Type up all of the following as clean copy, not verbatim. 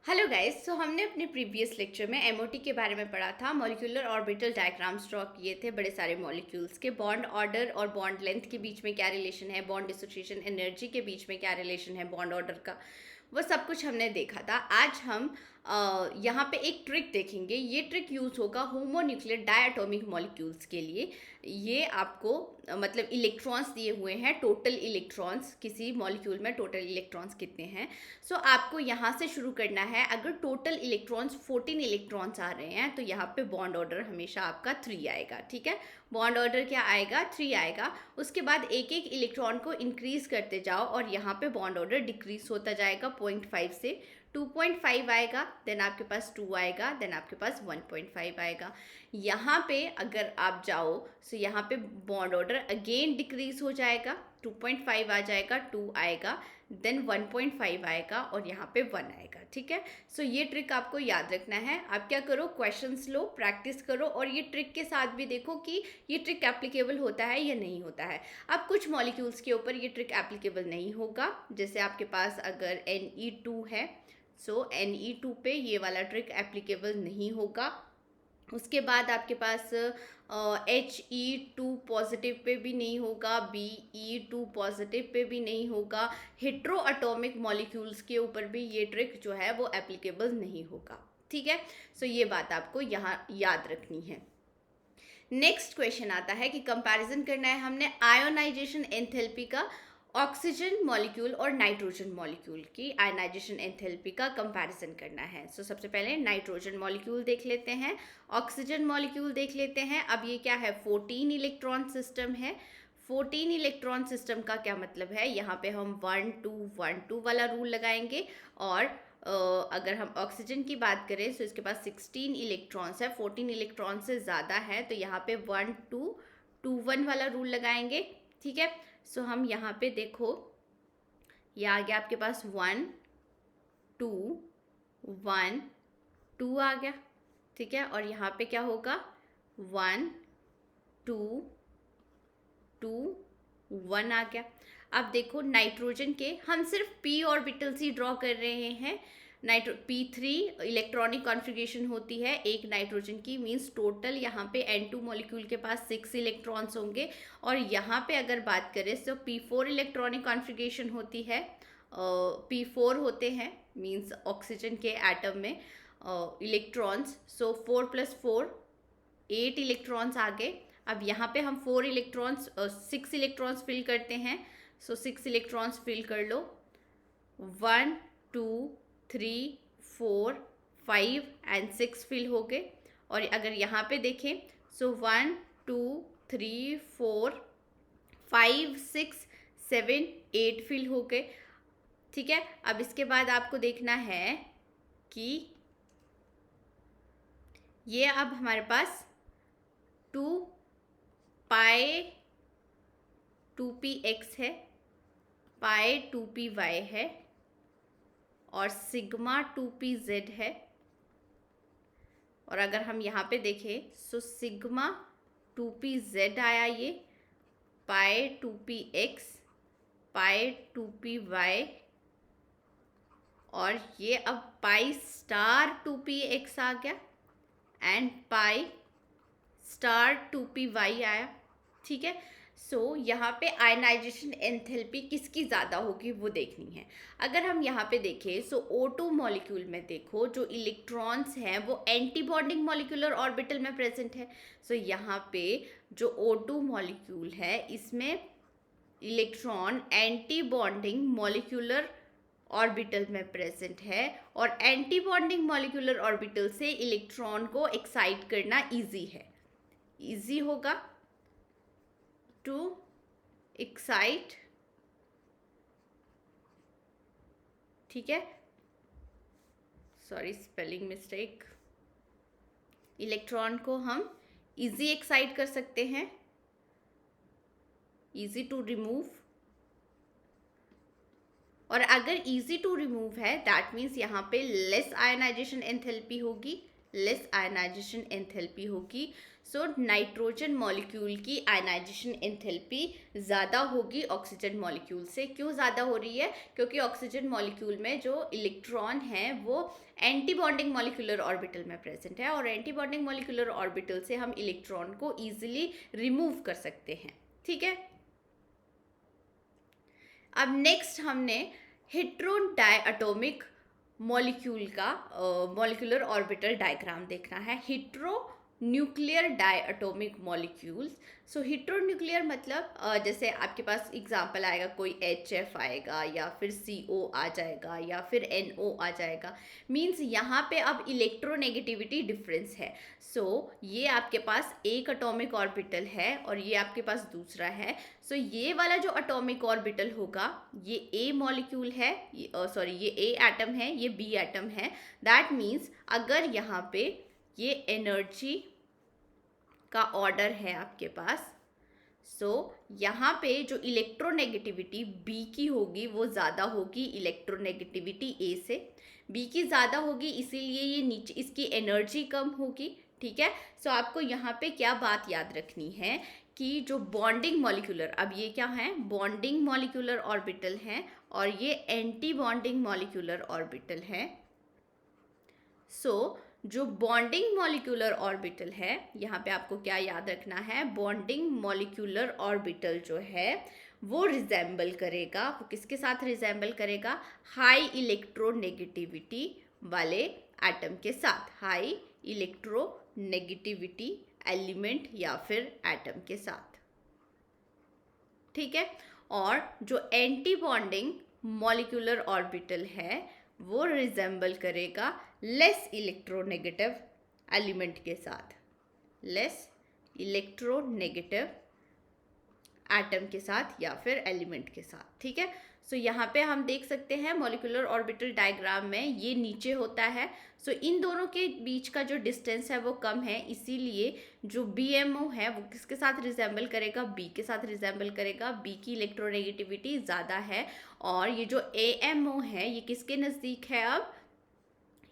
Hello guys. हमने अपने previous lecture में एमओटी के बारे में पढ़ा था। मॉलिक्यूलर ऑर्बिटल डायग्राम्स ड्रॉ किए थे बड़े सारे मॉलिक्यूल्स के। बॉन्ड ऑर्डर और बॉन्ड लेंथ के बीच में क्या रिलेशन है, बॉन्ड डिसोसिएशन एनर्जी के बीच में क्या रिलेशन है बॉन्ड ऑर्डर का, वो सब कुछ हमने देखा था। आज हम यहाँ पे एक ट्रिक देखेंगे। ये ट्रिक यूज़ होगा होमोन्यूक्लियर डायटोमिक मॉलिक्यूल्स के लिए। ये आपको मतलब इलेक्ट्रॉन्स दिए हुए हैं, टोटल इलेक्ट्रॉन्स, किसी मॉलिक्यूल में टोटल इलेक्ट्रॉन्स कितने हैं। आपको यहाँ से शुरू करना है। अगर टोटल इलेक्ट्रॉन्स 14 इलेक्ट्रॉन्स आ रहे हैं तो यहाँ पे बॉन्ड ऑर्डर हमेशा आपका 3 आएगा। ठीक है, बॉन्ड ऑर्डर क्या आएगा, 3 आएगा। उसके बाद एक एक इलेक्ट्रॉन को इंक्रीज करते जाओ और यहाँ पे बॉन्ड ऑर्डर डिक्रीज होता जाएगा 0.5 से 2.5 आएगा, देन आपके पास 2 आएगा, देन आपके पास 1.5 आएगा। यहाँ पे अगर आप जाओ तो यहाँ पे बॉन्ड ऑर्डर अगेन डिक्रीज हो जाएगा, 2.5 आ जाएगा, 2 आएगा, देन 1.5 आएगा और यहाँ पे 1 आएगा। ठीक है, ये ट्रिक आपको याद रखना है। आप क्या करो, क्वेश्चंस लो, प्रैक्टिस करो और ये ट्रिक के साथ भी देखो कि ये ट्रिक एप्लीकेबल होता है या नहीं होता है। अब कुछ मॉलिक्यूल्स के ऊपर ये ट्रिक एप्लीकेबल नहीं होगा। जैसे आपके पास अगर Ne2 है, Ne2 पे ये वाला ट्रिक एप्लीकेबल नहीं होगा। उसके बाद आपके पास He2 पॉजिटिव पे भी नहीं होगा, Be2 पॉजिटिव पे भी नहीं होगा। हेट्रो एटॉमिक मॉलिक्यूल्स के ऊपर भी ये ट्रिक जो है वो एप्लीकेबल नहीं होगा। ठीक है, ये बात आपको यहाँ याद रखनी है। नेक्स्ट क्वेश्चन आता है कि कंपैरिजन करना है हमने आयोनाइजेशन एंथैल्पी का ऑक्सीजन मॉलिक्यूल और नाइट्रोजन मॉलिक्यूल की आयनाइजेशन एंथैल्पी का कंपैरिजन करना है। सबसे पहले नाइट्रोजन मॉलिक्यूल देख लेते हैं, ऑक्सीजन मॉलिक्यूल देख लेते हैं। अब ये क्या है, 14 इलेक्ट्रॉन सिस्टम है। 14 इलेक्ट्रॉन सिस्टम का क्या मतलब है, यहाँ पे हम 1 2 1 2 वाला रूल लगाएंगे। और अगर हम ऑक्सीजन की बात करें तो इसके पास 16 इलेक्ट्रॉन्स है, 14 इलेक्ट्रॉन से ज़्यादा है, तो यहाँ पे 1 2 2 1 वाला रूल लगाएंगे। ठीक है, हम यहाँ पे देखो, ये आ गया आपके पास 1 2 1 2 आ गया। ठीक है, और यहाँ पे क्या होगा, 1 2 2 1 आ गया। अब देखो नाइट्रोजन के हम सिर्फ p ऑर्बिटल्स ही ड्रॉ कर रहे हैं। P3 इलेक्ट्रॉनिक कॉन्फ़िगरेशन होती है एक नाइट्रोजन की, मींस टोटल यहाँ पे N2 मॉलिक्यूल के पास 6 इलेक्ट्रॉन्स होंगे। और यहाँ पे अगर बात करें तो P4 इलेक्ट्रॉनिक कॉन्फ़िगरेशन होती है, P4 होते हैं, मींस ऑक्सीजन के एटम में इलेक्ट्रॉन्स। 4 + 4 8 इलेक्ट्रॉन्स आ गए। अब यहाँ पे हम 6 इलेक्ट्रॉन्स फिल करते हैं। 6 इलेक्ट्रॉन्स फिल कर लो, 1 2 3 4 5 एंड 6 फिल हो गए। और अगर यहाँ पे देखें 1 2 3 4 5 6 7 8 फिल हो गए। ठीक है, अब इसके बाद आपको देखना है कि ये अब हमारे पास 2 पाई 2px है, पाई 2py है और सिग्मा 2pz है। और अगर हम यहाँ पे देखें तो सिग्मा 2pz आया, ये पाई 2px, पाई 2py और ये अब पाई स्टार 2px आ गया एंड पाई स्टार 2py आया। ठीक है, यहाँ पे आयनाइजेशन एंथैल्पी किसकी ज़्यादा होगी वो देखनी है। अगर हम यहाँ पे देखें O2 मॉलिक्यूल में देखो जो इलेक्ट्रॉन्स हैं वो एंटी बॉन्डिंग मॉलिक्यूलर ऑर्बिटल में प्रेजेंट है। यहाँ पे जो O2 मॉलिक्यूल है इसमें electron anti bonding molecular orbital में प्रेजेंट है और एंटी बॉन्डिंग मॉलिक्यूलर ऑर्बिटल से इलेक्ट्रॉन को एक्साइट करना ईजी है, ईजी होगा टू एक्साइट। ठीक है, सॉरी स्पेलिंग मिस्टेक। इलेक्ट्रॉन को हम इजी एक्साइट कर सकते हैं, इजी टू रिमूव। और अगर इजी टू रिमूव है दैट मीन्स यहाँ पे लेस आयनाइजेशन एंथैल्पी होगी, लेस आयनाइजेशन एंथैल्पी होगी। सो नाइट्रोजन मॉलिक्यूल की आयनाइजेशन एंथैल्पी ज़्यादा होगी ऑक्सीजन मॉलिक्यूल से। क्यों ज़्यादा हो रही है? क्योंकि ऑक्सीजन मॉलिक्यूल में जो इलेक्ट्रॉन हैं वो एंटी बॉन्डिंग मॉलिक्यूलर ऑर्बिटल में प्रेजेंट है, और एंटी बॉन्डिंग मॉलिक्यूलर ऑर्बिटल से हम इलेक्ट्रॉन को ईजिली रिमूव कर सकते हैं। ठीक है, अब नेक्स्ट हमने हेट्रो डायटोमिक मॉलिक्यूल का मॉलिक्यूलर ऑर्बिटल डायग्राम देखना है। Hetero nuclear diatomic molecules. So hetero nuclear मतलब जैसे आपके पास एग्जांपल आएगा, कोई HF आएगा या फिर CO आ जाएगा या फिर NO आ जाएगा। मींस यहाँ पे अब इलेक्ट्रोनेगेटिविटी डिफरेंस है। सो ये आपके पास एक एटॉमिक ऑर्बिटल है और ये आपके पास दूसरा है। सो ये वाला जो एटॉमिक ऑर्बिटल होगा ये A मॉलिक्यूल है, ये A एटम है, ये B एटम है। दैट मीन्स अगर यहाँ पे ये एनर्जी का ऑर्डर है आपके पास, सो यहाँ पे जो इलेक्ट्रोनेगेटिविटी B की होगी वो ज़्यादा होगी इलेक्ट्रोनेगेटिविटी A से। B की ज़्यादा होगी इसीलिए ये नीचे इसकी एनर्जी कम होगी। ठीक है, सो आपको यहाँ पे क्या बात याद रखनी है कि जो बॉन्डिंग मॉलिक्यूलर, अब ये क्या है, बॉन्डिंग मॉलिक्यूलर ऑर्बिटल है और ये एंटी बॉन्डिंग मॉलिक्यूलर ऑर्बिटल है। सो जो बॉन्डिंग मॉलिक्यूलर ऑर्बिटल है, यहाँ पे आपको क्या याद रखना है, बॉन्डिंग मॉलिक्यूलर ऑर्बिटल जो है वो रिजेंबल करेगा, वो किसके साथ रिजेंबल करेगा, हाई इलेक्ट्रोनेगेटिविटी वाले एटम के साथ, हाई इलेक्ट्रोनेगेटिविटी एलिमेंट या फिर एटम के साथ। ठीक है, और जो एंटी बॉन्डिंग मॉलिक्यूलर ऑर्बिटल है वो रिजेंबल करेगा लेस इलेक्ट्रोनेगेटिव एलिमेंट के साथ, लेस इलेक्ट्रोनेगेटिव एटम के साथ या फिर एलिमेंट के साथ। ठीक है, सो यहाँ पे हम देख सकते हैं मॉलिक्यूलर ऑर्बिटल डायग्राम में ये नीचे होता है। सो इन दोनों के बीच का जो डिस्टेंस है वो कम है, इसीलिए जो BMO है वो किसके साथ रिजेंबल करेगा, B के साथ रिजेंबल करेगा। B की इलेक्ट्रोनेगेटिविटी ज़्यादा है, और ये जो AMO है ये किसके नज़दीक है, अब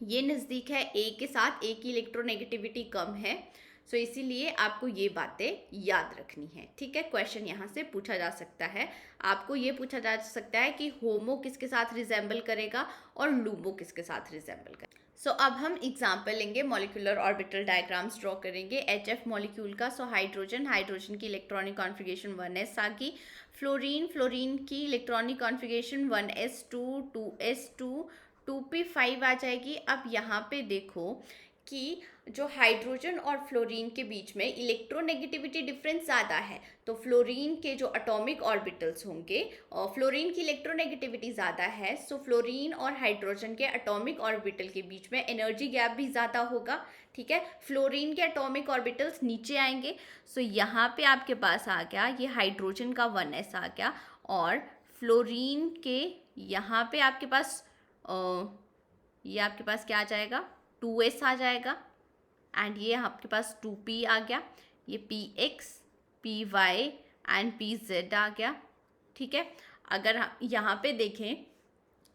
ये नज़दीक है A के साथ, A की इलेक्ट्रोनेगेटिविटी कम है। सो इसीलिए आपको ये बातें याद रखनी है। ठीक है, क्वेश्चन यहाँ से पूछा जा सकता है, आपको ये पूछा जा सकता है कि होमो किसके साथ रिजेंबल करेगा और लूमो किसके साथ रिजेंबल करेगा। सो अब हम एग्जाम्पल लेंगे, मॉलिक्यूलर ऑर्बिटल डायग्राम्स ड्रॉ करेंगे। HF मॉलिक्यूल का, सो हाइड्रोजन की इलेक्ट्रॉनिक कॉन्फ़िगरेशन 1s आ गई। फ्लोरीन की electronic configuration 1s2 2s2 2p5 आ जाएगी। अब यहाँ पे देखो कि जो हाइड्रोजन और फ्लोरीन के बीच में इलेक्ट्रोनेगेटिविटी डिफरेंस ज़्यादा है, तो फ्लोरीन के जो एटॉमिक ऑर्बिटल्स होंगे, और फ्लोरीन की इलेक्ट्रोनेगेटिविटी ज़्यादा है, सो फ्लोरीन और हाइड्रोजन के एटॉमिक ऑर्बिटल के बीच में एनर्जी गैप भी ज़्यादा होगा। ठीक है, फ्लोरीन के एटॉमिक ऑर्बिटल्स नीचे आएंगे। सो यहाँ पे आपके पास आ गया ये हाइड्रोजन का 1s आ गया, और फ्लोरीन के यहाँ पे आपके पास ये आपके पास क्या आ जाएगा, 2s आ जाएगा, एंड ये आपके पास 2p आ गया, ये px py एंड pz आ गया। ठीक है, अगर हम यहाँ पे देखें,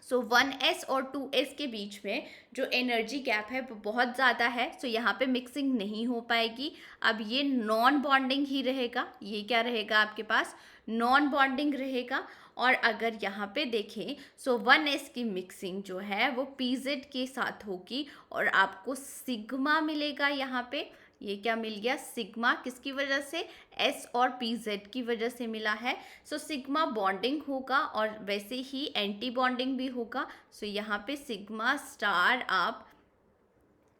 सो 1s और 2s के बीच में जो एनर्जी गैप है वो बहुत ज़्यादा है, सो यहाँ पे मिक्सिंग नहीं हो पाएगी। अब ये नॉन बॉन्डिंग ही रहेगा, ये क्या रहेगा आपके पास, नॉन बॉन्डिंग रहेगा। और अगर यहाँ पे देखें, सो 1s की मिक्सिंग जो है वो pz के साथ होगी, और आपको सिग्मा मिलेगा। यहाँ पे ये क्या मिल गया, सिग्मा, किसकी वजह से, S और pz की वजह से मिला है। सो सिग्मा बॉन्डिंग होगा और वैसे ही एंटी बॉन्डिंग भी होगा। सो यहाँ पे सिग्मा स्टार आप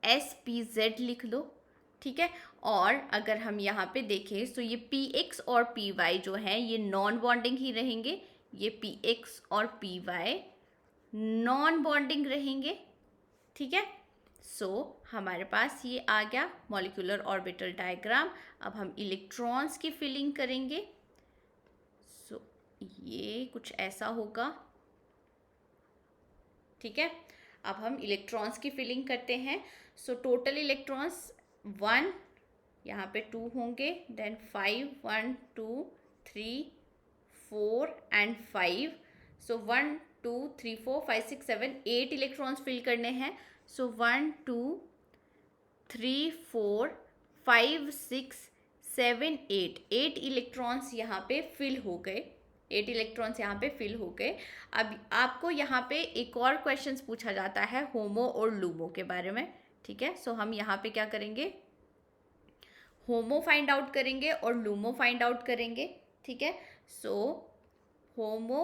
SPZ लिख लो। ठीक है, और अगर हम यहाँ पे देखें, सो ये px और py जो है ये नॉन बॉन्डिंग ही रहेंगे, ये px और py नॉन बॉन्डिंग रहेंगे। ठीक है, सो हमारे पास ये आ गया मॉलिक्यूलर ऑर्बिटल डायग्राम। अब हम इलेक्ट्रॉन्स की फिलिंग करेंगे। सो ये कुछ ऐसा होगा। ठीक है, अब हम इलेक्ट्रॉन्स की फिलिंग करते हैं। सो टोटल इलेक्ट्रॉन्स 1, यहाँ पे 2 होंगे, then 5 1 2 3 4 and 5। So 1 2 3 4 5 6 7 8 electrons fill करने हैं। सो 1 2 3 4 5 6 7 8 इलेक्ट्रॉन्स यहाँ पे फिल हो गए, 8 इलेक्ट्रॉन्स यहाँ पे फिल हो गए। अब आपको यहाँ पे एक और क्वेश्चंस पूछा जाता है होमो और लूमो के बारे में, ठीक है। सो हम यहाँ पे क्या करेंगे, होमो फाइंड आउट करेंगे और लूमो फाइंड आउट करेंगे, ठीक है। So homo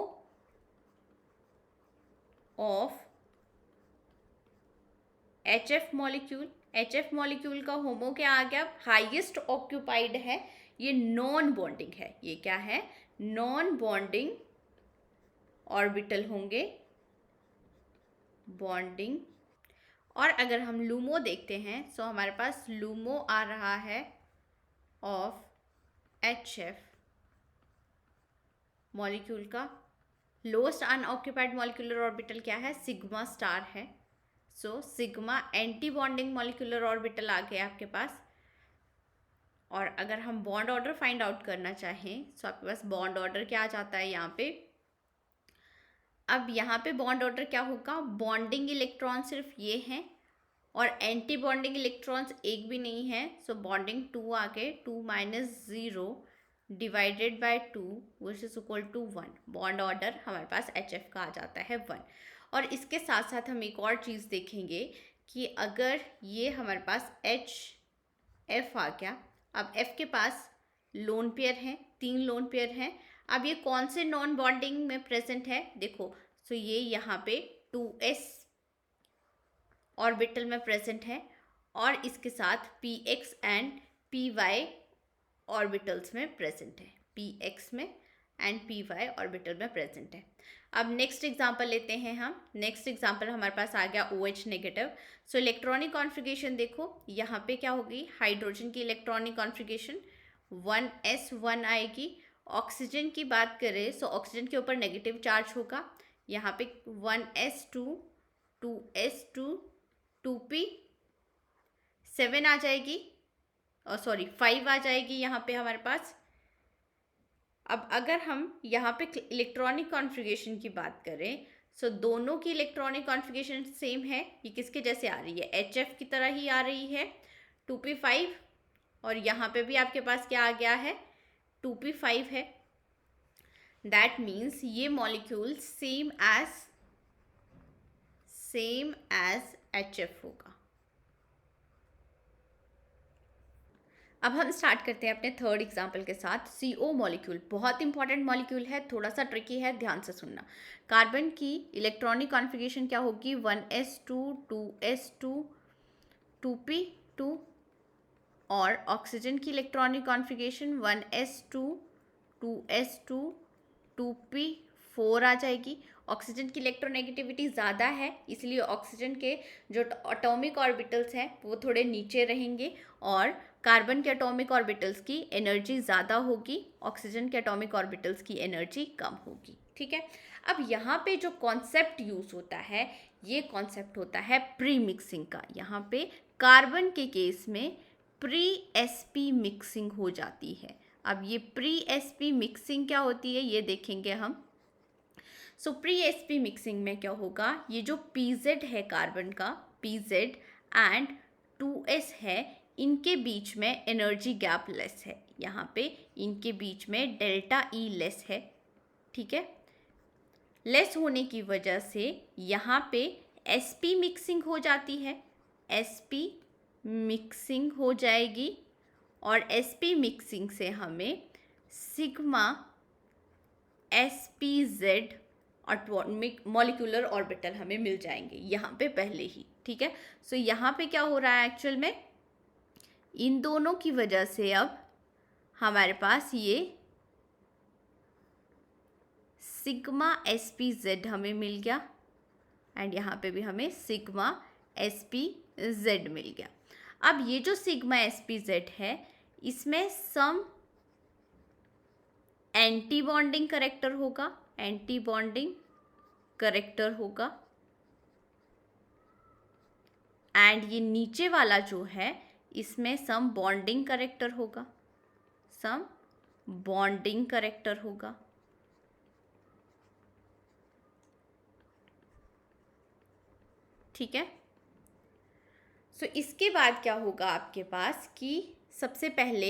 of HF molecule, HF molecule का होमो क्या आ गया, हाईएस्ट ऑक्यूपाइड है, ये नॉन बॉन्डिंग है, ये क्या है, नॉन बॉन्डिंग ऑर्बिटल होंगे, बॉन्डिंग। और अगर हम लूमो देखते हैं तो हमारे पास लूमो आ रहा है ऑफ HF मॉलिक्यूल का लोएस्ट अनऑक्यूपाइड मॉलिक्यूलर ऑर्बिटल क्या है, सिग्मा स्टार है। So sigma anti bonding molecular orbital आ गया आपके पास। और अगर हम बॉन्ड ऑर्डर फाइंड आउट करना चाहें तो आपके पास बॉन्ड ऑर्डर क्या आ जाता है यहाँ पे। अब यहाँ पे बॉन्ड ऑर्डर क्या होगा, बॉन्डिंग इलेक्ट्रॉन सिर्फ ये हैं और एंटी बॉन्डिंग इलेक्ट्रॉन्स एक भी नहीं है। सो बॉन्डिंग 2 आ गए, 2 - 0 divided by 2 which is equal to 1। Bond order हमारे पास HF का आ जाता है 1। और इसके साथ साथ हम एक और चीज़ देखेंगे कि अगर ये हमारे पास HF आ गया, अब F के पास लोन पेयर हैं, 3 लोन पेयर हैं। अब ये कौन से नॉन बॉन्डिंग में प्रेजेंट है, देखो। सो ये यहाँ पे 2s ऑर्बिटल में प्रेजेंट है और इसके साथ px एंड py ऑर्बिटल्स में प्रेजेंट है, px में एंड py ऑर्बिटल में प्रेजेंट है। अब नेक्स्ट एग्जांपल लेते हैं हम। नेक्स्ट एग्जांपल हमारे पास आ गया OH negative. So electronic configuration देखो, यहाँ पे क्या होगी, हाइड्रोजन की इलेक्ट्रॉनिक कॉन्फ़िगरेशन 1s1 आएगी। ऑक्सीजन की बात करें तो ऑक्सीजन के ऊपर नेगेटिव चार्ज होगा, यहाँ पे 1s2 2s2 2p 7 आ जाएगी, और सॉरी 5 आ जाएगी यहाँ पे हमारे पास। अब अगर हम यहाँ पे इलेक्ट्रॉनिक कॉन्फ़िगरेशन की बात करें तो दोनों की इलेक्ट्रॉनिक कॉन्फ़िगरेशन सेम है। ये किसके जैसे आ रही है, HF की तरह ही आ रही है, 2p5। और यहाँ पे भी आपके पास क्या आ गया है, 2p5 है। दैट मीन्स ये मॉलिक्यूल सेम एज HF होगा। अब हम स्टार्ट करते हैं अपने थर्ड एग्जाम्पल के साथ। CO मॉलिक्यूल बहुत इंपॉर्टेंट मॉलिक्यूल है, थोड़ा सा ट्रिकी है, ध्यान से सुनना। कार्बन की इलेक्ट्रॉनिक कॉन्फ़िगरेशन क्या होगी, 1s2 2s2 2p2। और ऑक्सीजन की electronic configuration 1s2 2s2 2p4 आ जाएगी। ऑक्सीजन की इलेक्ट्रोनेगेटिविटी ज़्यादा है, इसलिए ऑक्सीजन के जो एटॉमिक ऑर्बिटल्स हैं वो थोड़े नीचे रहेंगे और कार्बन के एटॉमिक ऑर्बिटल्स की एनर्जी ज़्यादा होगी, ऑक्सीजन के एटॉमिक ऑर्बिटल्स की एनर्जी कम होगी, ठीक है। अब यहाँ पे जो कॉन्सेप्ट यूज़ होता है, ये कॉन्सेप्ट होता है प्री मिक्सिंग का। यहाँ पे कार्बन के केस में प्री sp मिक्सिंग हो जाती है। अब ये प्री sp मिक्सिंग क्या होती है ये देखेंगे हम। सो प्री sp मिक्सिंग में क्या होगा, ये जो pz है कार्बन का, pz एंड 2s है, इनके बीच में एनर्जी गैप लेस है। यहाँ पे इनके बीच में डेल्टा E लेस है, ठीक है। लेस होने की वजह से यहाँ पे sp मिक्सिंग हो जाती है, sp मिक्सिंग हो जाएगी। और sp मिक्सिंग से हमें sigma sp(z) atomic molecular orbital हमें मिल जाएंगे यहाँ पे पहले ही, ठीक है। सो यहाँ पे क्या हो रहा है एक्चुअल में, इन दोनों की वजह से अब हमारे पास ये सिग्मा sp(z) हमें मिल गया एंड यहाँ पे भी हमें सिग्मा sp(z) मिल गया। अब ये जो सिग्मा sp(z) है, इसमें सम एंटी बॉन्डिंग करेक्टर होगा, एंटी बॉन्डिंग करेक्टर होगा। एंड ये नीचे वाला जो है, इसमें सम बॉन्डिंग करेक्टर होगा, सम बॉन्डिंग करेक्टर होगा, ठीक है। सो इसके बाद क्या होगा आपके पास कि सबसे पहले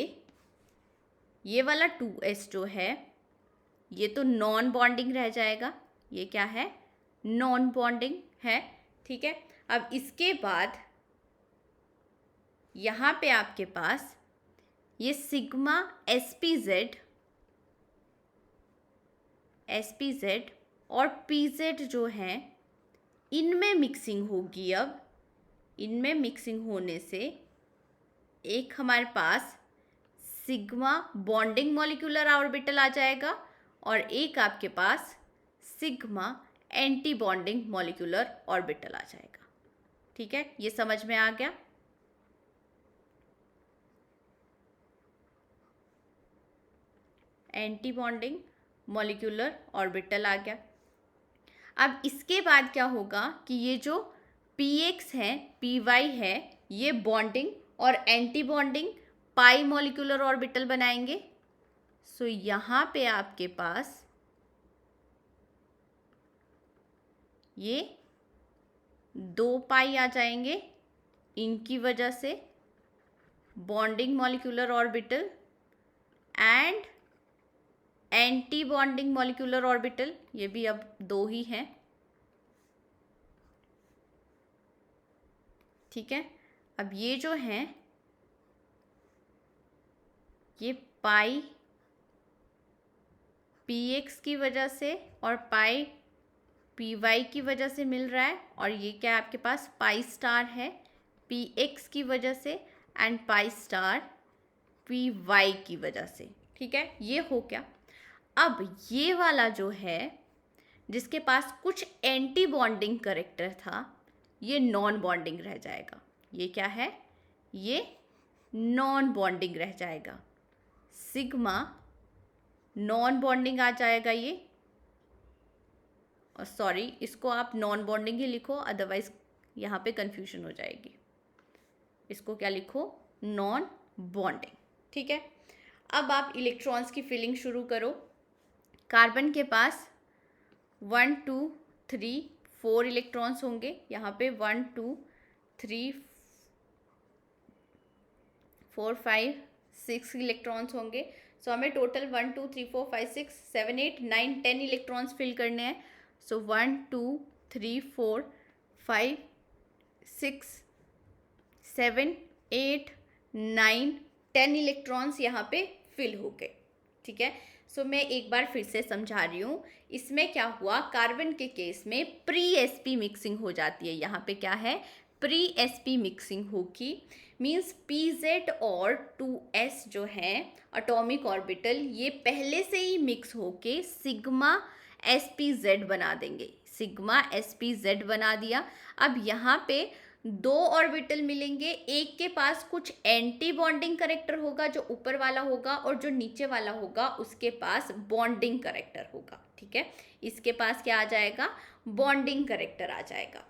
ये वाला 2s जो है ये तो नॉन बॉन्डिंग रह जाएगा, ये क्या है, नॉन बॉन्डिंग है, ठीक है। अब इसके बाद यहाँ पे आपके पास ये सिग्मा sp z और pz जो है इनमें मिक्सिंग होगी। अब इनमें मिक्सिंग होने से एक हमारे पास सिग्मा बॉन्डिंग मॉलिक्यूलर ऑर्बिटल आ जाएगा और एक आपके पास sigma anti bonding molecular orbital आ जाएगा, ठीक है। ये समझ में आ गया। एंटी बॉन्डिंग मॉलिक्यूलर ऑर्बिटल आ गया। अब इसके बाद क्या होगा कि ये जो px है py है ये बॉन्डिंग और एंटी बॉन्डिंग पाई मॉलिक्यूलर ऑर्बिटल बनाएंगे। सो यहाँ पे आपके पास ये 2 पाई आ जाएंगे, इनकी वजह से bonding molecular orbital and anti bonding molecular orbital, ये भी अब 2 ही हैं, ठीक है। अब ये जो हैं ये पाई px की वजह से और पाई py की वजह से मिल रहा है और ये क्या है आपके पास पाई स्टार है px की वजह से एंड पाई स्टार py की वजह से, ठीक है। ये हो क्या। अब ये वाला जो है जिसके पास कुछ एंटी बॉन्डिंग करेक्टर था ये नॉन बॉन्डिंग रह जाएगा। ये क्या है, ये नॉन बॉन्डिंग रह जाएगा, सिग्मा नॉन बॉन्डिंग आ जाएगा ये। और सॉरी इसको आप नॉन बॉन्डिंग ही लिखो, अदरवाइज यहाँ पे कंफ्यूजन हो जाएगी। इसको क्या लिखो, नॉन बॉन्डिंग, ठीक है। अब आप इलेक्ट्रॉन्स की फिलिंग शुरू करो। कार्बन के पास 1 2 3 4 इलेक्ट्रॉन्स होंगे, यहाँ पे 1 2 3 4 5 6 इलेक्ट्रॉन्स होंगे। सो हमें टोटल 1 2 3 4 5 6 7 8 9 10 इलेक्ट्रॉन्स फिल करने हैं। सो 1 2 3 4 5 6 7 8 9 10 इलेक्ट्रॉन्स यहाँ पे फिल हो गए, ठीक है। सो मैं एक बार फिर से समझा रही हूँ। इसमें क्या हुआ, कार्बन के केस में प्री sp मिक्सिंग हो जाती है। यहाँ पे क्या है, प्री sp मिक्सिंग होगी, मीन्स pz और 2s जो है एटॉमिक ऑर्बिटल ये पहले से ही मिक्स होके सिग्मा sp(z) बना देंगे। सिग्मा sp(z) बना दिया। अब यहाँ पे 2 ऑर्बिटल मिलेंगे, एक के पास कुछ एंटी बॉन्डिंग करेक्टर होगा जो ऊपर वाला होगा और जो नीचे वाला होगा उसके पास बॉन्डिंग करेक्टर होगा, ठीक है। इसके पास क्या आ जाएगा, बॉन्डिंग करेक्टर आ जाएगा।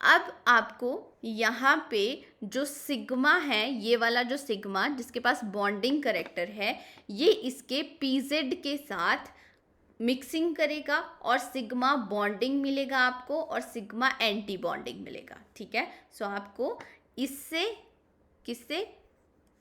अब आपको यहाँ पे जो सिग्मा है, ये वाला जो सिग्मा जिसके पास बॉन्डिंग करेक्टर है ये इसके pz के साथ मिक्सिंग करेगा और सिग्मा बॉन्डिंग मिलेगा आपको और सिग्मा एंटी बॉन्डिंग मिलेगा, ठीक है। सो आपको इससे किससे,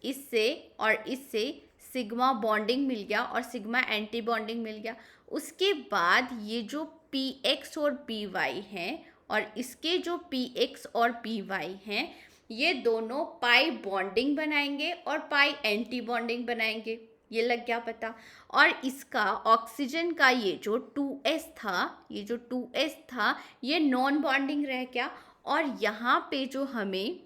इससे और इससे सिग्मा बॉन्डिंग मिल गया और सिग्मा एंटी बॉन्डिंग मिल गया। उसके बाद ये जो px और py हैं और इसके जो px और py हैं ये दोनों पाई बॉन्डिंग बनाएंगे और पाई एंटी बॉन्डिंग बनाएंगे, ये लग गया पता। और इसका ऑक्सीजन का ये जो 2s था, ये जो 2s था ये नॉन बॉन्डिंग रह गया और यहाँ पे जो हमें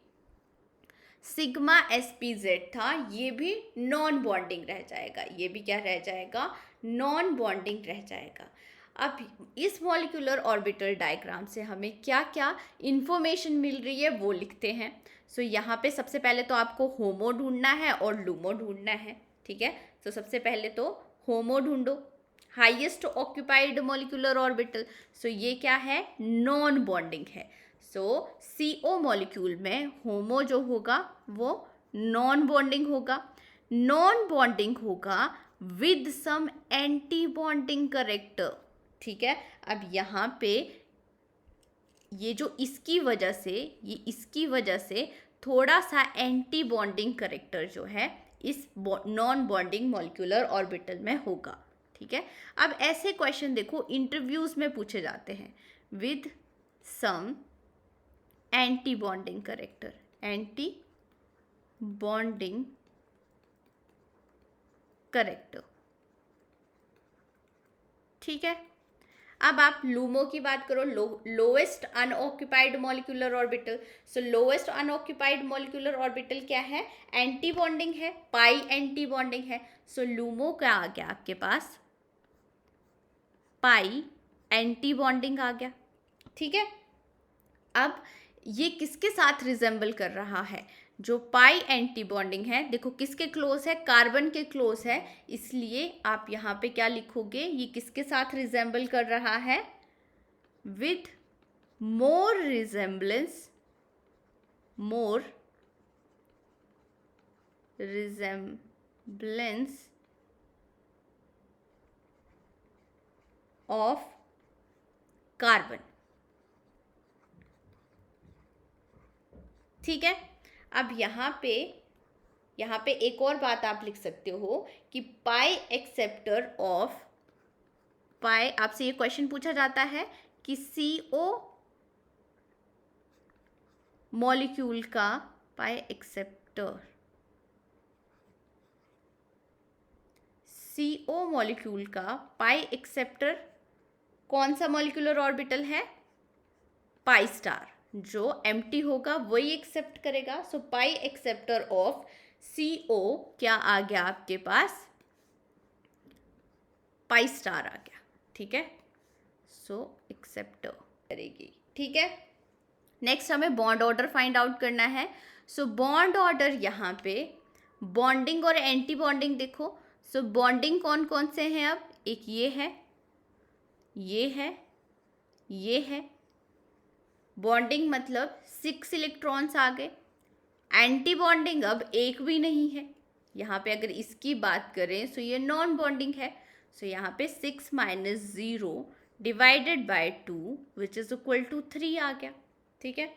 सिग्मा sp(z) था ये भी नॉन बॉन्डिंग रह जाएगा। ये भी क्या रह जाएगा, नॉन बॉन्डिंग रह जाएगा। अब इस मॉलिक्यूलर ऑर्बिटल डायग्राम से हमें क्या क्या इंफॉर्मेशन मिल रही है वो लिखते हैं। सो यहाँ पे सबसे पहले तो आपको होमो ढूंढना है और लूमो ढूंढना है, ठीक है। तो सबसे पहले तो होमो ढूंढो, हाईएस्ट ऑक्यूपाइड मॉलिक्यूलर ऑर्बिटल। सो ये क्या है, नॉन बॉन्डिंग है। सो CO मॉलिक्यूल में होमो जो होगा वो नॉन बॉन्डिंग होगा, नॉन बॉन्डिंग होगा with some anti bonding character, ठीक है। अब यहाँ पे ये जो इसकी वजह से थोड़ा सा एंटी बॉन्डिंग करेक्टर जो है इस नॉन बॉन्डिंग मॉलिक्यूलर ऑर्बिटल में होगा। ठीक है, अब ऐसे क्वेश्चन देखो इंटरव्यूज में पूछे जाते हैं with some anti bonding character, anti bonding character. ठीक है, अब आप लूमो की बात करो, lowest unoccupied molecular orbital. So lowest unoccupied molecular orbital क्या है, एंटी बॉन्डिंग है, पाई एंटी बॉन्डिंग है। सो लूमो क्या आ गया आपके पास, पाई एंटी बॉन्डिंग आ गया। ठीक है, अब ये किसके साथ रिजेंबल कर रहा है, जो पाई एंटी बॉन्डिंग है, देखो किसके क्लोज है, कार्बन के क्लोज है, इसलिए आप यहाँ पे क्या लिखोगे, ये किसके साथ रिजेंबल कर रहा है, with more resemblance of carbon. ठीक है, अब यहाँ पे एक और बात आप लिख सकते हो कि पाई एक्सेप्टर ऑफ पाई, आपसे ये क्वेश्चन पूछा जाता है कि CO मॉलिक्यूल का पाई एक्सेप्टर, CO मॉलिक्यूल का पाई एक्सेप्टर कौन सा मॉलिक्यूलर ऑर्बिटल है, पाई स्टार। जो एम्प्टी होगा वही एक्सेप्ट करेगा। सो पाई एक्सेप्टर ऑफ CO क्या आ गया आपके पास, पाई स्टार आ गया। ठीक है, सो एक्सेप्टर करेगी। ठीक है, नेक्स्ट हमें बॉन्ड ऑर्डर फाइंड आउट करना है। सो बॉन्ड ऑर्डर यहाँ पे बॉन्डिंग और एंटी बॉन्डिंग देखो। सो बॉन्डिंग कौन कौन से हैं, अब एक ये है, ये है, ये है। बॉन्डिंग मतलब 6 इलेक्ट्रॉन्स आ गए। एंटी बॉन्डिंग अब एक भी नहीं है। यहाँ पे अगर इसकी बात करें सो ये नॉन बॉन्डिंग है। सो यहाँ पे 6 - 0 divided by 2 which is equal to 3 आ गया। ठीक है,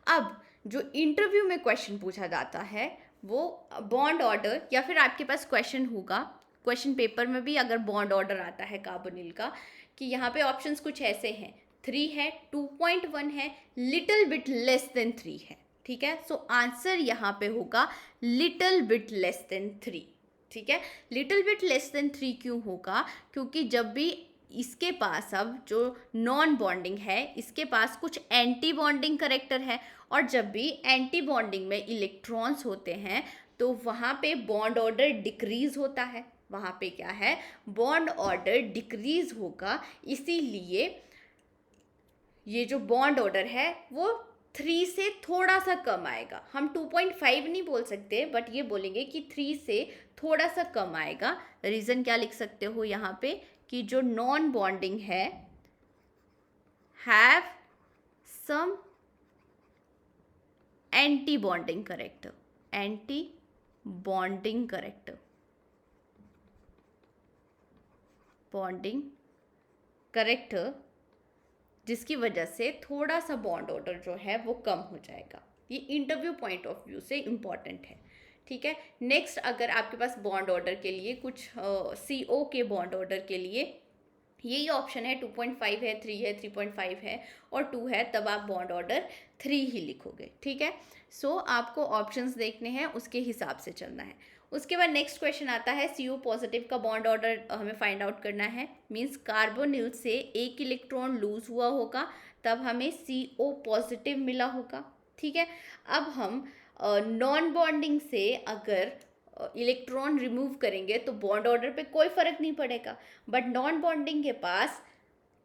अब जो इंटरव्यू में क्वेश्चन पूछा जाता है वो बॉन्ड ऑर्डर, या फिर आपके पास क्वेश्चन होगा क्वेश्चन पेपर में भी अगर बॉन्ड ऑर्डर आता है कार्बोनिल का, कि यहाँ पे ऑप्शंस कुछ ऐसे हैं, 3 है, 2.1 है, लिटिल बिट लेस देन 3 है। ठीक है, सो आंसर यहाँ पे होगा लिटिल बिट लेस देन 3। ठीक है, लिटिल बिट लेस देन 3 क्यों होगा, क्योंकि जब भी इसके पास अब जो नॉन बॉन्डिंग है इसके पास कुछ एंटी बॉन्डिंग करेक्टर है, और जब भी एंटी बॉन्डिंग में इलेक्ट्रॉन्स होते हैं तो वहाँ पे बॉन्ड ऑर्डर डिक्रीज होता है। वहाँ पे क्या है, बॉन्ड ऑर्डर डिक्रीज होगा, इसीलिए ये जो बॉन्ड ऑर्डर है वो 3 से थोड़ा सा कम आएगा। हम 2.5 नहीं बोल सकते, बट ये बोलेंगे कि 3 से थोड़ा सा कम आएगा। रीज़न क्या लिख सकते हो यहाँ पे, कि जो नॉन बॉन्डिंग है have some anti bonding character, anti bonding character, bonding character, जिसकी वजह से थोड़ा सा बॉन्ड ऑर्डर जो है वो कम हो जाएगा। ये इंटरव्यू पॉइंट ऑफ व्यू से इम्पॉर्टेंट है। ठीक है, नेक्स्ट अगर आपके पास बॉन्ड ऑर्डर के लिए कुछ CO के बॉन्ड ऑर्डर के लिए यही ऑप्शन है, 2.5 है, 3 है, 3.5 है और 2 है, तब आप बॉन्ड ऑर्डर 3 ही लिखोगे। ठीक है, सो आपको ऑप्शंस देखने हैं, उसके हिसाब से चलना है। उसके बाद नेक्स्ट क्वेश्चन आता है, CO पॉजिटिव का बॉन्ड ऑर्डर हमें फाइंड आउट करना है। मीन्स कार्बोनिल से एक इलेक्ट्रॉन लूज हुआ होगा तब हमें CO पॉजिटिव मिला होगा। ठीक है, अब हम नॉन बॉन्डिंग से अगर इलेक्ट्रॉन रिमूव करेंगे तो बॉन्ड ऑर्डर पे कोई फर्क नहीं पड़ेगा, बट नॉन बॉन्डिंग के पास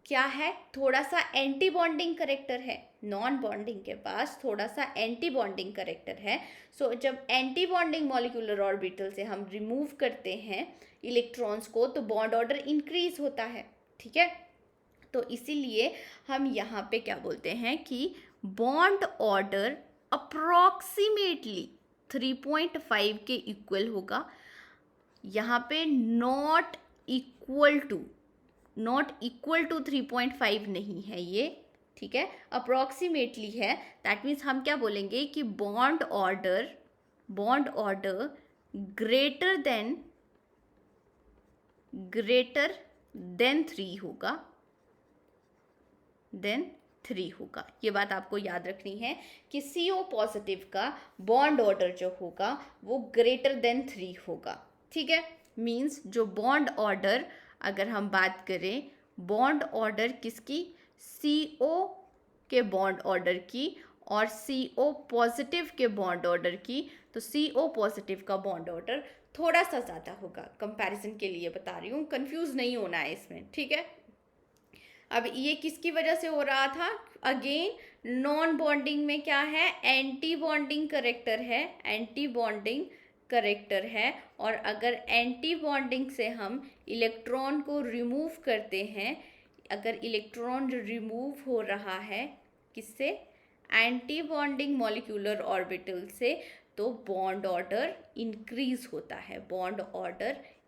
क्या है, थोड़ा सा एंटी बॉन्डिंग करेक्टर है। नॉन बॉन्डिंग के पास थोड़ा सा एंटी बॉन्डिंग करेक्टर है। सो जब एंटी बॉन्डिंग मॉलिक्यूलर ऑर्बिटल से हम रिमूव करते हैं इलेक्ट्रॉन्स को तो बॉन्ड ऑर्डर इंक्रीज होता है। ठीक है, तो इसीलिए हम यहाँ पे क्या बोलते हैं कि बॉन्ड ऑर्डर अप्रॉक्सीमेटली 3.5 के इक्वल होगा। यहाँ पे नॉट इक्वल टू 3.5 नहीं है ये, ठीक है, अप्रॉक्सीमेटली है। दैट मीन्स हम क्या बोलेंगे कि बॉन्ड ऑर्डर ग्रेटर देन 3 होगा। ये बात आपको याद रखनी है कि CO पॉजिटिव का बॉन्ड ऑर्डर जो होगा वो ग्रेटर देन 3 होगा। ठीक है, मीन्स जो बॉन्ड ऑर्डर, अगर हम बात करें बॉन्ड ऑर्डर किसकी, CO के बॉन्ड ऑर्डर की और CO पॉजिटिव के बॉन्ड ऑर्डर की, तो CO पॉजिटिव का बॉन्ड ऑर्डर थोड़ा सा ज़्यादा होगा। कंपैरिजन के लिए बता रही हूँ, कंफ्यूज नहीं होना है इसमें। ठीक है, अब ये किसकी वजह से हो रहा था, अगेन नॉन बॉन्डिंग में क्या है, एंटी बॉन्डिंग करेक्टर है। और अगर एंटी बॉन्डिंग से हम इलेक्ट्रॉन को रिमूव करते हैं, अगर इलेक्ट्रॉन रिमूव हो रहा है किससे, एंटी बॉन्डिंग मॉलिक्यूलर ऑर्बिटल से, तो बॉन्ड ऑर्डर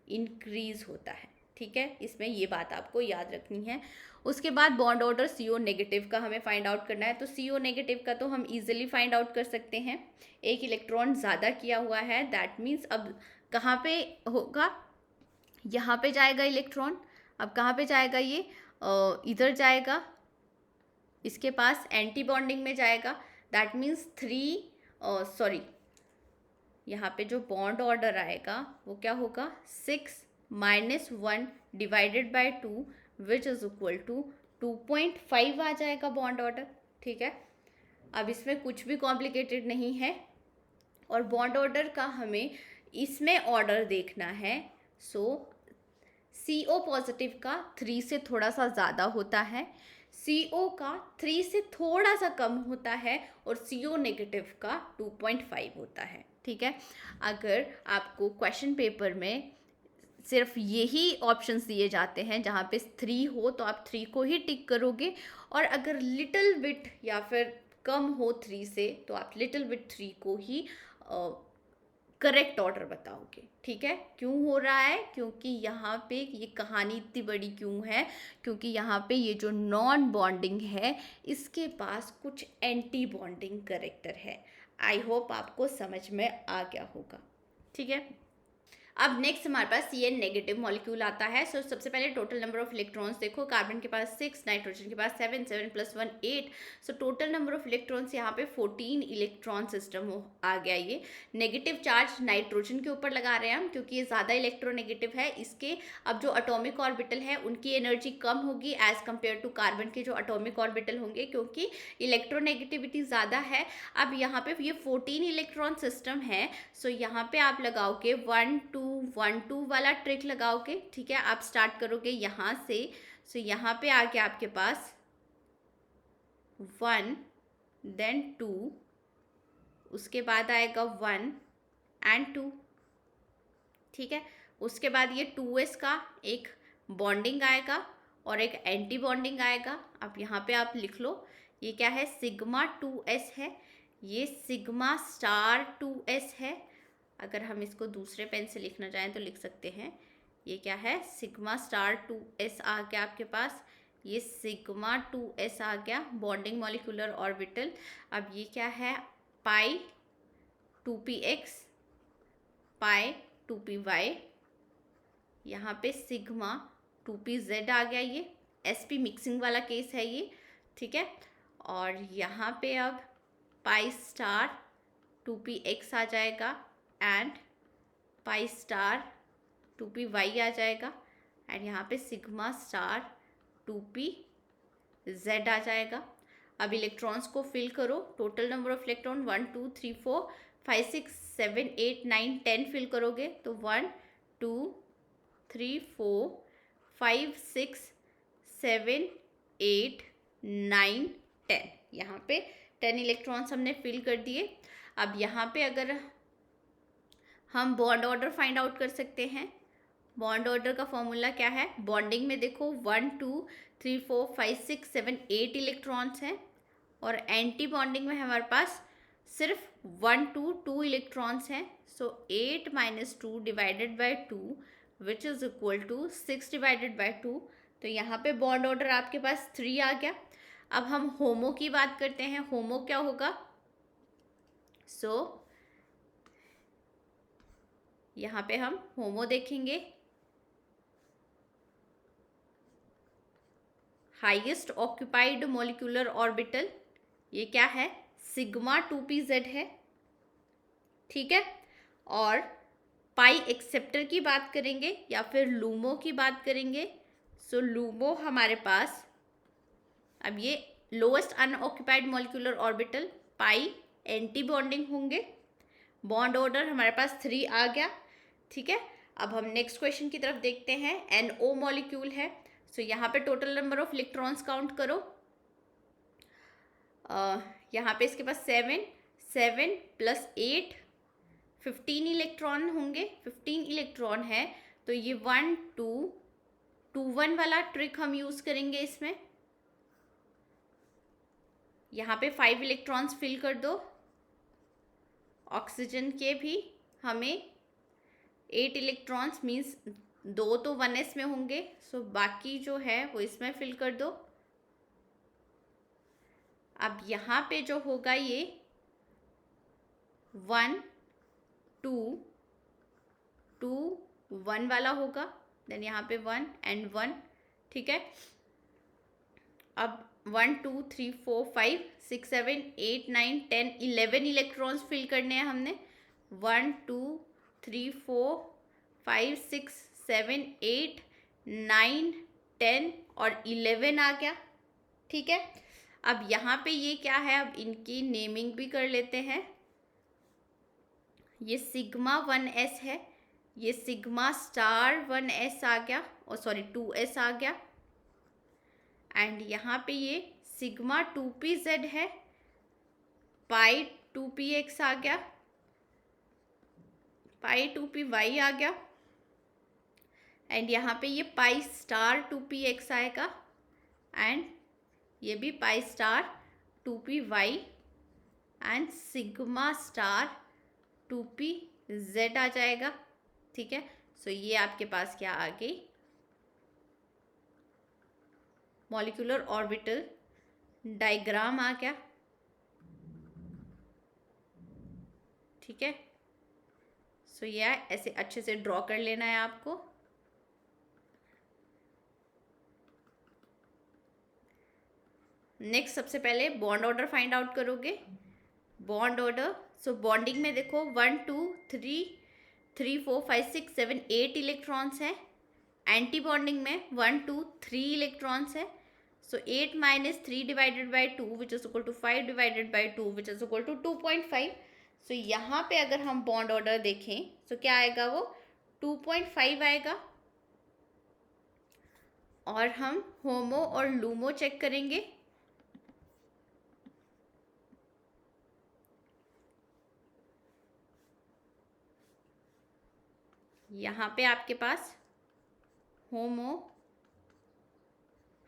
इंक्रीज होता है। ठीक है, इसमें ये बात आपको याद रखनी है। उसके बाद बॉन्ड ऑर्डर CO नेगेटिव का हमें फाइंड आउट करना है। तो CO नेगेटिव का तो हम इजीली फाइंड आउट कर सकते हैं, एक इलेक्ट्रॉन ज़्यादा किया हुआ है। दैट मीन्स अब कहाँ पे होगा, यहाँ पे जाएगा इलेक्ट्रॉन। अब कहाँ पे जाएगा ये, इधर जाएगा, इसके पास एंटी बॉन्डिंग में जाएगा। दैट मीन्स यहाँ पे जो बॉन्ड ऑर्डर आएगा वो क्या होगा, 6 - 1 divided by 2 which is equal to 2.5 आ जाएगा बॉन्ड ऑर्डर। ठीक है, अब इसमें कुछ भी कॉम्प्लिकेटेड नहीं है और बॉन्ड ऑर्डर का हमें इसमें ऑर्डर देखना है। सो CO पॉजिटिव का 3 से थोड़ा सा ज़्यादा होता है, CO का 3 से थोड़ा सा कम होता है और CO नेगेटिव का 2.5 होता है। ठीक है, अगर आपको क्वेश्चन पेपर में सिर्फ यही ऑप्शंस दिए जाते हैं जहाँ पे 3 हो तो आप 3 को ही टिक करोगे, और अगर लिटिल बिट या फिर कम हो 3 से तो आप लिटिल बिट 3 को ही करेक्ट ऑर्डर बताओगे। ठीक है, क्यों हो रहा है, क्योंकि यहाँ पे ये कहानी इतनी बड़ी क्यों है, क्योंकि यहाँ पे ये जो नॉन बॉन्डिंग है इसके पास कुछ एंटी बॉन्डिंग करेक्टर है। आई होप आपको समझ में आ गया होगा। ठीक है, अब नेक्स्ट हमारे पास Cn नेगेटिव मॉलिक्यूल आता है। सो सबसे पहले टोटल नंबर ऑफ इलेक्ट्रॉन्स देखो, कार्बन के पास 6, नाइट्रोजन के पास 7, 7 + 1 8। So total number of electrons यहाँ पे 14 इलेक्ट्रॉन सिस्टम आ गया। ये नेगेटिव चार्ज नाइट्रोजन के ऊपर लगा रहे हैं हम, क्योंकि ये ज़्यादा इलेक्ट्रोनेगेटिव है। इसके अब जो अटोमिक ऑर्बिटल है उनकी एनर्जी कम होगी एज कम्पेयर टू कार्बन के जो अटोमिक ऑर्बिटल होंगे, क्योंकि इलेक्ट्रोनेगेटिविटी ज़्यादा है। अब यहाँ पे ये 14 इलेक्ट्रॉन सिस्टम है। सो यहाँ पे आप लगाओगे 1 2 1 2 वाला ट्रिक लगाओगे। ठीक है, आप स्टार्ट करोगे यहाँ से। सो यहाँ पे आके आपके पास 1 देन 2, उसके बाद आएगा 1 and 2। ठीक है, उसके बाद ये 2s का एक बॉन्डिंग आएगा और एक एंटी बॉन्डिंग आएगा। अब यहाँ पे आप लिख लो, ये क्या है, सिग्मा 2s है, ये सिग्मा स्टार 2s है। अगर हम इसको दूसरे पेन से लिखना चाहें तो लिख सकते हैं, ये क्या है, सिग्मा स्टार 2s आ गया आपके पास, ये सिग्मा 2s आ गया बॉन्डिंग मॉलिक्यूलर ऑर्बिटल। अब ये क्या है, पाई 2px पाई 2py, यहाँ पे सिग्मा 2pz आ गया, ये sp मिक्सिंग वाला केस है ये। ठीक है, और यहाँ पे अब पाई स्टार 2px आ जाएगा एंड पाई स्टार 2py आ जाएगा, एंड यहाँ पे सिग्मा स्टार 2pz आ जाएगा। अब इलेक्ट्रॉन्स को फिल करो, total number of electron 1 2 3 4 5 6 7 8 9 10 fill करोगे तो 1 2 3 4 5 6 7 8 9 10, यहाँ पे 10 इलेक्ट्रॉन्स हमने फिल कर दिए। अब यहाँ पे अगर हम बॉन्ड ऑर्डर फाइंड आउट कर सकते हैं। बॉन्ड ऑर्डर का फॉर्मूला क्या है, बॉन्डिंग में देखो 1 2 3 4 5 6 7 8 इलेक्ट्रॉन्स हैं, और एंटी बॉन्डिंग में हमारे पास सिर्फ 1 2 2 इलेक्ट्रॉन्स हैं। So 8 - 2 divided by 2 which is equal to 6 divided by 2। तो यहाँ पे बॉन्ड ऑर्डर आपके पास 3 आ गया। अब हम होमो की बात करते हैं। होमो क्या होगा? सो यहाँ पे हम होमो देखेंगे। हाईएस्ट ऑक्यूपाइड मॉलिक्यूलर ऑर्बिटल, ये क्या है? सिग्मा 2pz है, ठीक है। और पाई एक्सेप्टर की बात करेंगे या फिर लूमो की बात करेंगे। सो लूमो हमारे पास, अब ये लोएस्ट अनऑक्यूपाइड मॉलिक्यूलर ऑर्बिटल, पाई एंटी बॉन्डिंग होंगे। बॉन्ड ऑर्डर हमारे पास 3 आ गया, ठीक है। अब हम नेक्स्ट क्वेश्चन की तरफ देखते हैं। NO मॉलिक्यूल है। सो यहाँ पे total number of electrons count करो। यहाँ पे इसके पास 7 + 8 15 इलेक्ट्रॉन होंगे। 15 इलेक्ट्रॉन है तो ये 1 2 2 1 वाला ट्रिक हम यूज़ करेंगे इसमें। यहाँ पे 5 इलेक्ट्रॉन्स फिल कर दो। ऑक्सीजन के भी हमें 8 इलेक्ट्रॉन्स मीन्स 2 तो 1s में होंगे। सो बाकी जो है वो इसमें फिल कर दो। अब यहाँ पे जो होगा ये 1 2 2 1 वाला होगा, देन यहाँ पे 1 and 1, ठीक है। अब 1 2 3 4 5 6 7 8 9 10 11 इलेक्ट्रॉन्स फिल करने हैं हमने। 1 2 3 4 5 6 7 8 9 10 और 11 आ गया, ठीक है। अब यहाँ पे ये क्या है, अब इनकी नेमिंग भी कर लेते हैं। ये सिग्मा 1s है, ये सिग्मा स्टार 1s आ गया, और सॉरी 2s आ गया। एंड यहाँ पे ये सिग्मा 2pz है, पाई 2px आ गया, पाई 2py आ गया। एंड यहाँ पे ये पाई स्टार 2px आएगा, एंड ये भी pi star 2py and sigma star 2pz आ जाएगा, ठीक है। सो ये आपके पास क्या आ गई? मॉलिक्यूलर ऑर्बिटल डायग्राम आ गया, ठीक है। सो ये ऐसे अच्छे से ड्रॉ कर लेना है आपको। नेक्स्ट सबसे पहले बॉन्ड ऑर्डर फाइंड आउट करोगे। बॉन्ड ऑर्डर, सो बॉन्डिंग में देखो 1 2 3 3 4 5 6 7 8 इलेक्ट्रॉन्स हैं। एंटी बॉन्डिंग में 1 2 3 इलेक्ट्रॉन्स है। So 8 - 3 / 2 which is equal to 5 / 2 which is equal to 2.5। So यहाँ पे अगर हम बॉन्ड ऑर्डर देखें तो क्या आएगा, वो 2.5 आएगा। और हम होमो और लूमो चेक करेंगे। यहाँ पे आपके पास होमो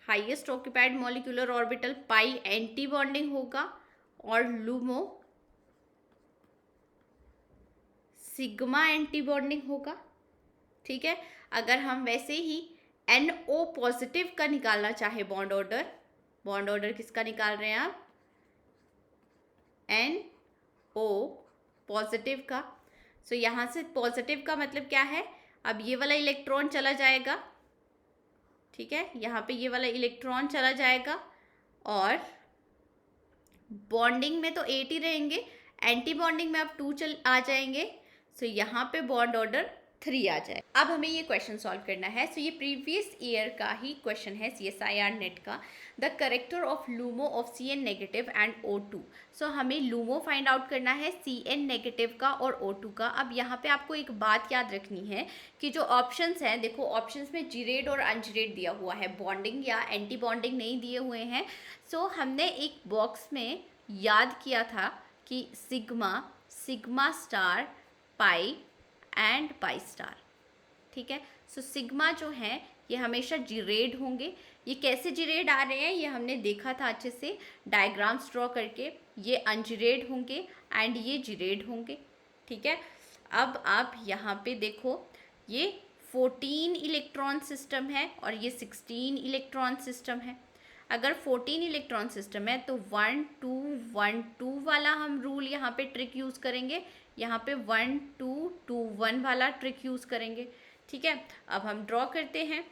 हाईएस्ट ऑक्यूपाइड मॉलिक्यूलर ऑर्बिटल पाई एंटी बॉन्डिंग होगा, और लूमो सिग्मा एंटी बॉन्डिंग होगा, ठीक है। अगर हम वैसे ही NO पॉजिटिव का निकालना चाहे बॉन्ड ऑर्डर किसका निकाल रहे हैं आप? NO पॉजिटिव का। सो यहाँ से पॉजिटिव का मतलब क्या है, अब ये वाला इलेक्ट्रॉन चला जाएगा, ठीक है। यहाँ पे ये वाला इलेक्ट्रॉन चला जाएगा, और बॉन्डिंग में तो 8 ही रहेंगे, एंटी बॉन्डिंग में अब 2 आ जाएंगे। सो यहाँ पे बॉन्ड ऑर्डर 3 आ जाए। अब हमें ये क्वेश्चन सॉल्व करना है। सो ये प्रीवियस ईयर का ही क्वेश्चन है CSIR नेट का। The character of LUMO of CN negative and O2। सो हमें लूमो फाइंड आउट करना है CN नेगेटिव का और O2 का। अब यहाँ पे आपको एक बात याद रखनी है कि जो ऑप्शंस हैं, देखो ऑप्शंस में जीरेड और अनजीरेड दिया हुआ है, बॉन्डिंग या एंटी बॉन्डिंग नहीं दिए हुए हैं। सो हमने एक बॉक्स में याद किया था कि sigma star pi and pi star, ठीक है। सो सिग्मा जो है ये हमेशा जीरेड होंगे। ये कैसे जीरेड आ रहे हैं ये हमने देखा था अच्छे से डायग्राम्स ड्रॉ करके। ये अनजीरेड होंगे एंड ये जीरेड होंगे, ठीक है। अब आप यहाँ पे देखो, ये 14 इलेक्ट्रॉन सिस्टम है और ये 16 इलेक्ट्रॉन सिस्टम है। अगर 14 इलेक्ट्रॉन सिस्टम है तो 1 2 1 2 वाला हम रूल यहाँ पे ट्रिक यूज़ करेंगे, यहाँ पे 1 2 2 1 वाला ट्रिक यूज़ करेंगे। ठीक है, अब हम ड्रॉ करते हैं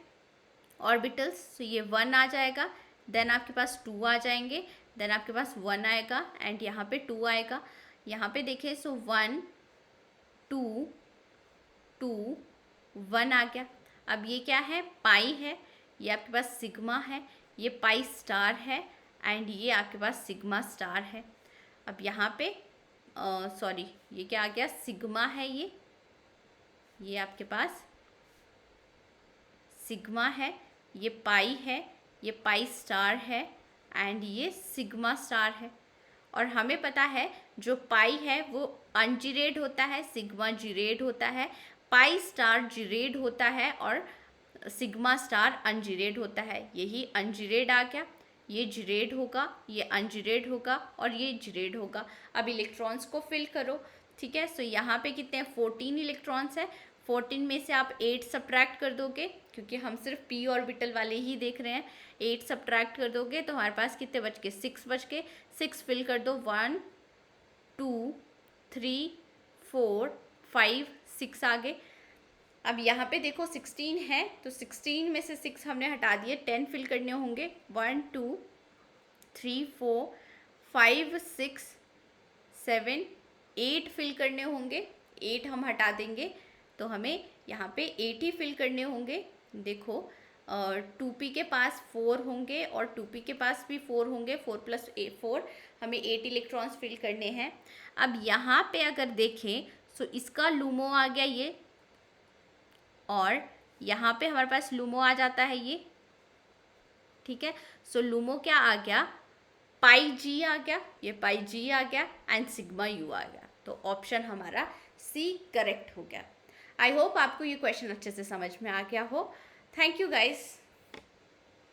ऑर्बिटल्स। तो ये 1 आ जाएगा, देन आपके पास 2 आ जाएंगे, देन आपके पास 1 आएगा एंड यहाँ पे 2 आएगा। यहाँ पे देखें, सो 1 2 2 1 आ गया। अब ये क्या है, पाई है, ये आपके पास सिग्मा है, ये पाई स्टार है एंड ये आपके पास सिग्मा स्टार है। अब यहाँ पे सॉरी ये क्या आ गया, सिग्मा है, ये आपके पास सिग्मा है, ये पाई है, ये पाई स्टार है एंड ये सिग्मा स्टार है। और हमें पता है जो पाई है वो अनजिरेड होता है, सिग्मा जिरेड होता है, पाई स्टार जिरेड होता है और सिग्मा स्टार अनजिरेड होता है। यही अनजिरेड आ गया, ये जिरेड होगा, ये अनजिरेड होगा और ये जिरेड होगा। अब इलेक्ट्रॉन्स को फिल करो। ठीक है, सो यहाँ पे कितने हैं, 14 इलेक्ट्रॉन्स हैं। 14 में से आप 8 सब्ट्रैक्ट कर दोगे, क्योंकि हम सिर्फ पी ऑर्बिटल वाले ही देख रहे हैं। 8 सब्ट्रैक्ट कर दोगे तो हमारे पास कितने बच गए, 6 बच गए। 6 फिल कर दो, 1 2 3 4 5 6 आ गए। अब यहाँ पे देखो 16 है तो 16 में से 6 हमने हटा दिए, 10 फिल करने होंगे, 1 2 3 4 5 6 7 8 फिल करने होंगे, 8 हम हटा देंगे तो हमें यहाँ पे 8 ही फिल करने होंगे। देखो 2p के पास 4 होंगे और 2p के पास भी 4 होंगे, 4 प्लस 4, हमें 8 इलेक्ट्रॉन्स फिल करने हैं। अब यहाँ पे अगर देखें सो इसका लूमो आ गया ये, और यहाँ पे हमारे पास लूमो आ जाता है ये। ठीक है, सो लूमो क्या आ गया, पाई जी आ गया, ये पाई जी आ गया एंड सिग्मा यू आ गया। तो ऑप्शन हमारा सी करेक्ट हो गया। आई होप आपको ये क्वेश्चन अच्छे से समझ में आ गया हो। Thank you guys.